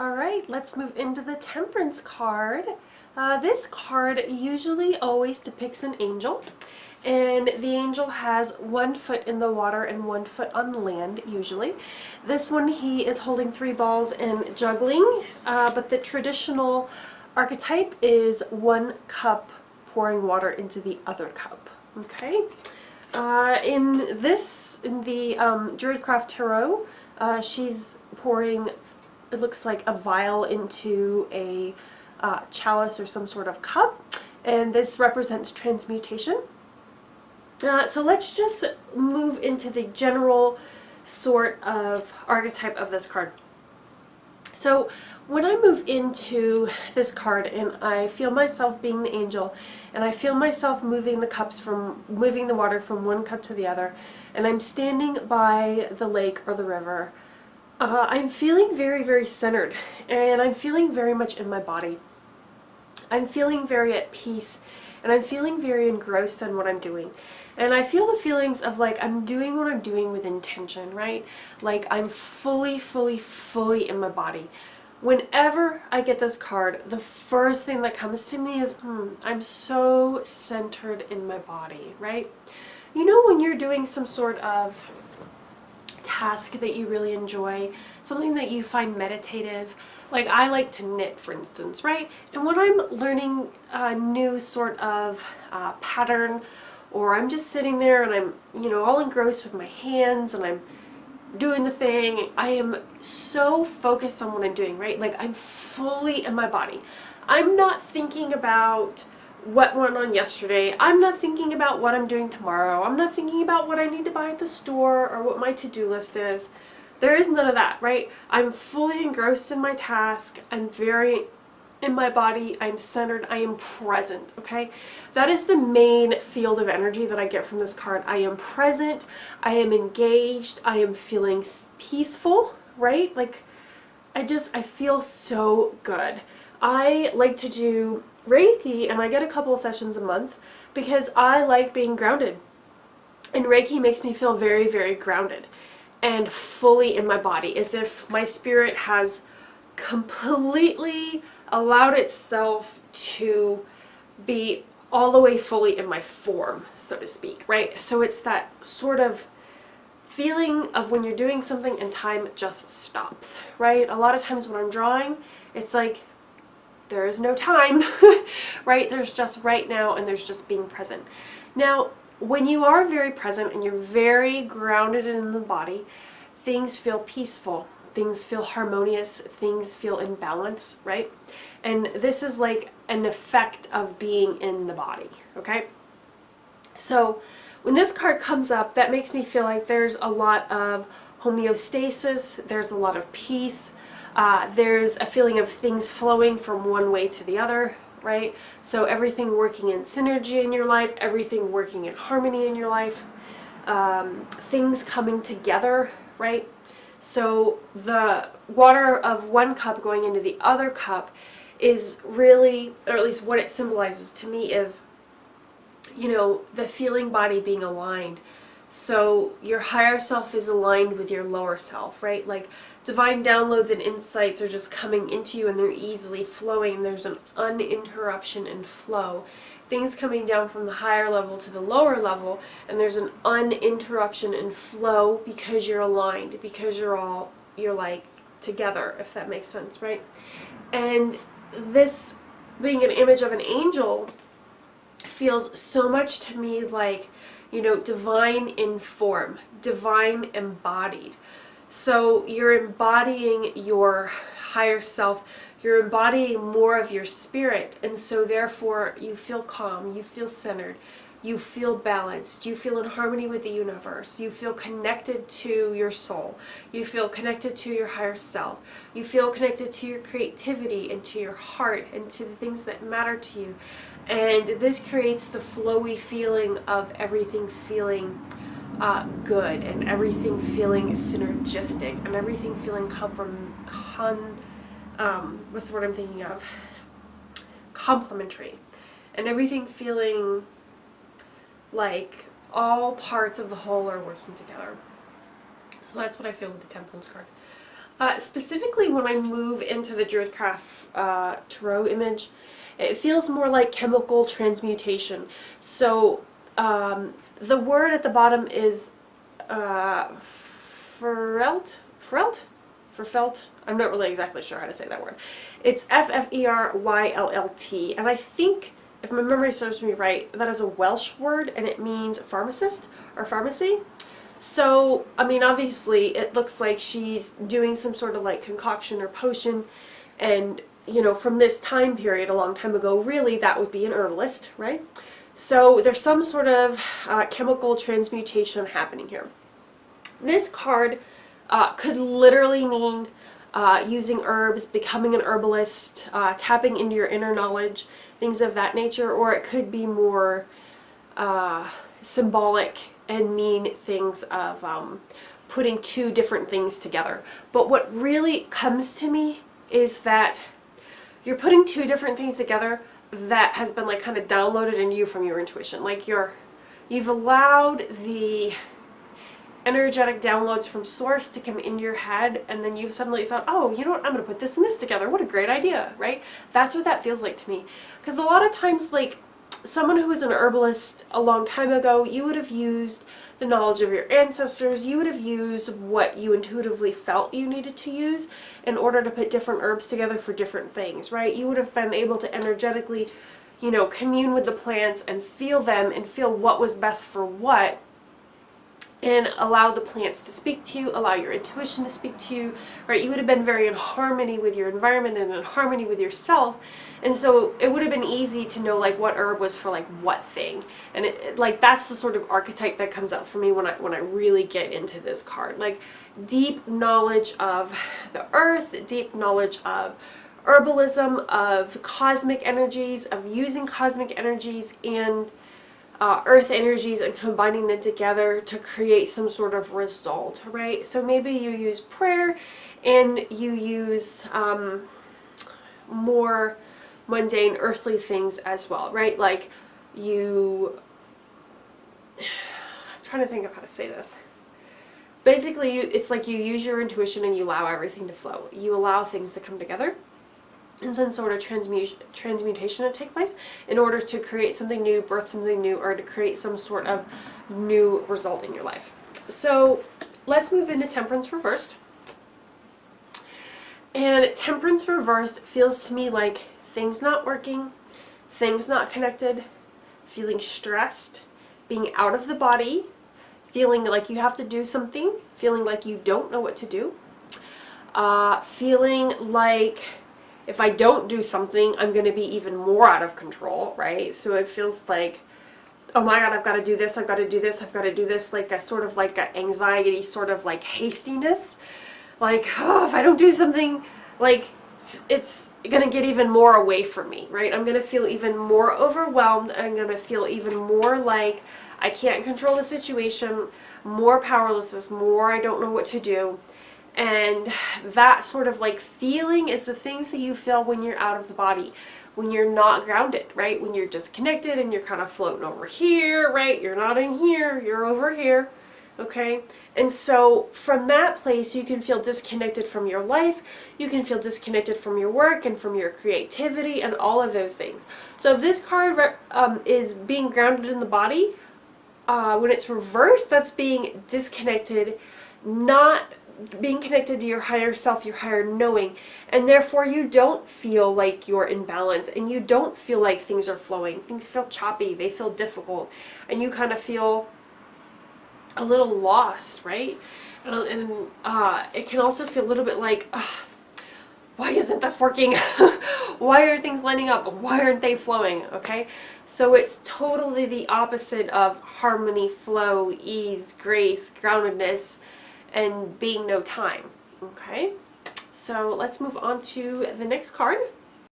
Alright, let's move into the Temperance card. This card usually always depicts an angel, and the angel has 1 foot in the water and 1 foot on land, usually. This one, he is holding 3 balls and juggling, but the traditional archetype is 1 cup pouring water into the other cup. Okay? In the Druidcraft Tarot, she's pouring, it looks like a vial into a chalice or some sort of cup, and this represents transmutation. So let's just move into the general sort of archetype of this card. So when I move into this card and I feel myself being the angel, and I feel myself moving the water from 1 cup to the other, and I'm standing by the lake or the river, I'm feeling very, very centered, and I'm feeling very much in my body. I'm feeling very at peace, and I'm feeling very engrossed in what I'm doing. And I feel the feelings of like I'm doing what I'm doing with intention, right? Like I'm fully, fully, fully in my body. Whenever I get this card, the first thing that comes to me is, I'm so centered in my body, right? You know, when you're doing some sort of task that you really enjoy, something that you find meditative, like I like to knit, for instance, right? And when I'm learning a new sort of pattern, or I'm just sitting there and I'm, all engrossed with my hands and I'm doing the thing, I am so focused on what I'm doing, right? Like I'm fully in my body. I'm not thinking about what went on yesterday. I'm not thinking about what I'm doing tomorrow. I'm not thinking about what I need to buy at the store or what my to-do list is. There is none of that, right? I'm fully engrossed in my task. I'm very in my body. I'm centered. I am present, okay? That is the main field of energy that I get from this card. I am present. I am engaged. I am feeling peaceful, right? Like I feel so good. I like to do Reiki, and I get a couple of sessions a month because I like being grounded. And Reiki makes me feel very, very grounded and fully in my body, as if my spirit has completely allowed itself to be all the way fully in my form, so to speak, right? So it's that sort of feeling of when you're doing something and time just stops, right? A lot of times when I'm drawing, it's like there is no time, right? There's just right now, and there's just being present. Now, when you are very present and you're very grounded in the body, things feel peaceful, things feel harmonious, things feel in balance, right? And this is like an effect of being in the body, okay? So when this card comes up, that makes me feel like there's a lot of homeostasis, there's a lot of peace, there's a feeling of things flowing from one way to the other, right? So everything working in synergy in your life, everything working in harmony in your life, things coming together, right? So the water of 1 cup going into the other cup is really, or at least what it symbolizes to me is, the feeling body being aligned. So your higher self is aligned with your lower self, right? Like divine downloads and insights are just coming into you and they're easily flowing. There's an uninterruption and flow. Things coming down from the higher level to the lower level, and there's an uninterruption and flow because you're aligned, because you're like together, if that makes sense, right? And this being an image of an angel feels so much to me like, divine in form, divine embodied. So you're embodying your higher self, you're embodying more of your spirit, and so therefore you feel calm, you feel centered, you feel balanced, you feel in harmony with the universe, you feel connected to your soul, you feel connected to your higher self, you feel connected to your creativity and to your heart and to the things that matter to you. And this creates the flowy feeling of everything feeling good, and everything feeling synergistic, and everything feeling what's the word I'm thinking of? Complementary, and everything feeling like all parts of the whole are working together. So that's what I feel with the Temperance card. Specifically when I move into the Druidcraft Tarot image, it feels more like chemical transmutation. So the word at the bottom is Fferyllt? Fferyllt? I'm not really exactly sure how to say that word. It's Fferyllt, and I think, if my memory serves me right, that is a Welsh word, and it means pharmacist or pharmacy. So, I mean, obviously, it looks like she's doing some sort of like concoction or potion, and, you know, from this time period a long time ago, really, that would be an herbalist, right? So, there's some sort of chemical transmutation happening here. This card could literally mean using herbs, becoming an herbalist, tapping into your inner knowledge, things of that nature, or it could be more symbolic and mean things of putting two different things together. But what really comes to me is that you're putting two different things together that has been like kind of downloaded into you from your intuition. Like you've allowed the energetic downloads from source to come into your head, and then you suddenly thought, oh, you know what, I'm going to put this and this together. What a great idea, right? That's what that feels like to me. Because a lot of times, like, someone who was an herbalist a long time ago, you would have used the knowledge of your ancestors, you would have used what you intuitively felt you needed to use in order to put different herbs together for different things, right? You would have been able to energetically, you know, commune with the plants and feel them and feel what was best for what, and allow the plants to speak to you, allow your intuition to speak to you, right? You would have been very in harmony with your environment and in harmony with yourself, and so it would have been easy to know like what herb was for like what thing, and like that's the sort of archetype that comes up for me when I really get into this card, like deep knowledge of the earth, deep knowledge of herbalism, of cosmic energies, of using cosmic energies and earth energies and combining them together to create some sort of result, right? So maybe you use prayer and you use more mundane earthly things as well, right? Like I'm trying to think of how to say this. Basically, it's like you use your intuition and you allow everything to flow. You allow things to come together and some sort of transmutation to take place in order to create something new, birth something new, or to create some sort of new result in your life. So let's move into Temperance Reversed. And Temperance Reversed feels to me like things not working, things not connected, feeling stressed, being out of the body, feeling like you have to do something, feeling like you don't know what to do, feeling like if I don't do something, I'm going to be even more out of control, right? So it feels like, oh my God, I've got to do this, I've got to do this, I've got to do this, like a sort of like an anxiety, sort of like hastiness. Like, oh, if I don't do something, like, it's going to get even more away from me, right? I'm going to feel even more overwhelmed. I'm going to feel even more like I can't control the situation, more powerlessness, more I don't know what to do. And that sort of like feeling is the things that you feel when you're out of the body, when you're not grounded, right? When you're disconnected and you're kind of floating over here, right? You're not in here, you're over here, okay? And so from that place, you can feel disconnected from your life, you can feel disconnected from your work and from your creativity and all of those things. So if this card is being grounded in the body, when it's reversed, that's being disconnected, not being connected to your higher self, your higher knowing, and therefore you don't feel like you're in balance and you don't feel like things are flowing. Things feel choppy, they feel difficult, and you kind of feel a little lost, right? And it can also feel a little bit like, why isn't this working? Why are things lining up? Why aren't they flowing? Okay, so it's totally the opposite of harmony, flow, ease, grace, groundedness, and being no time. Okay, so let's move on to the next card.